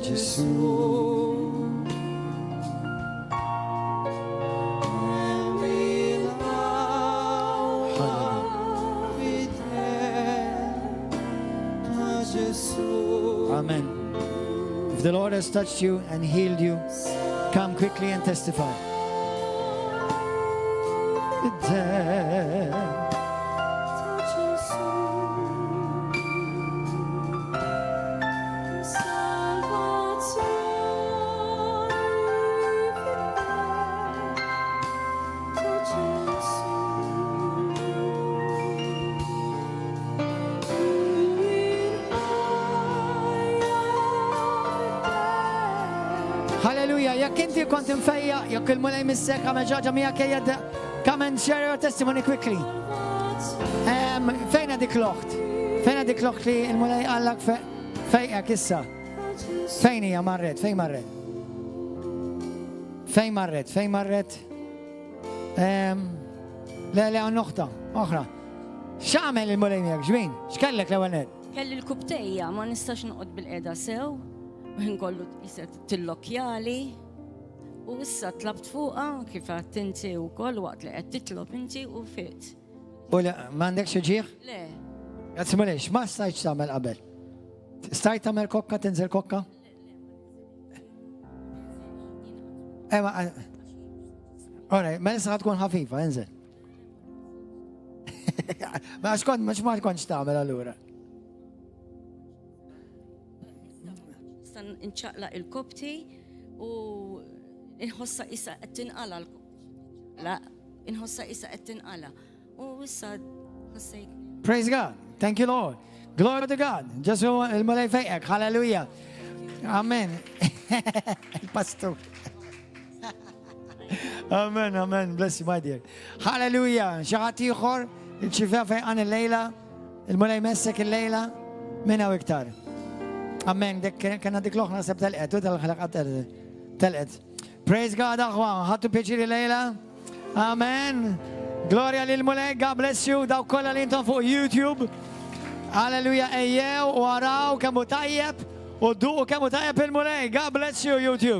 Gesù. Amen. If the Lord has touched you and healed you, come quickly and testify. Hallelujah. Jekk inti kont imfejja, jekk il-mulej missek għamel ġaġa miegħek ejja come and share your testimony quickly. Fejn dik l-oħt? Fejn dik l-oħt li il-mulej għallak fejqek issa? Fejn hija marret? Fejn marret? Fejn marret? Fejn marret? Le għan noħta, oħra. X'għamel il-mulej miegħek? X'min? X'kellek l-ewwel nett? Kelli l-kubtejja, ma nistax noqgħod bil-qiegħda sew. Nkollu jiset tillokjali u issa tlabt fuqa kif għat inti wkoll waqt li qed titlob inti u fit. U m'għandekx ġieħ? Le. Grazzi mulejx, ma stajtx tagħmel qabel. Stajt tagħmel kokka, tinżel kokka? Ora, ma issa tkun ħafifa, inżel. Ma tkontx tagħmel allura. Inċaqla il-kopti u inħossa isa qed tinqala la inħossa isa qed tinqala u issa ħassejt. Praise God. Thank you, Lord. Glory to God. Ġesu il-mulej fejqek. Hallelujah. Amen. Il-pastor. Amen, amen. Bless you, my dear. Hallelujah. Xaħat ieħor il-ċifja fejqan il-lejla, il-mulej messek il-lejla, minna u iktar. Amen. Kena dik loħna seb tal-qed, u tal-ħalaqat tal-qed. Praise God, aħwa. Ħattu pieċiri lejla. Amen. Gloria lil mulej. God bless you. Daw kolla li intom fuq YouTube. Hallelujah. Ejjew u araw kemmu tajjeb u duqu kemmu tajjeb il-mulej. God bless you, YouTube.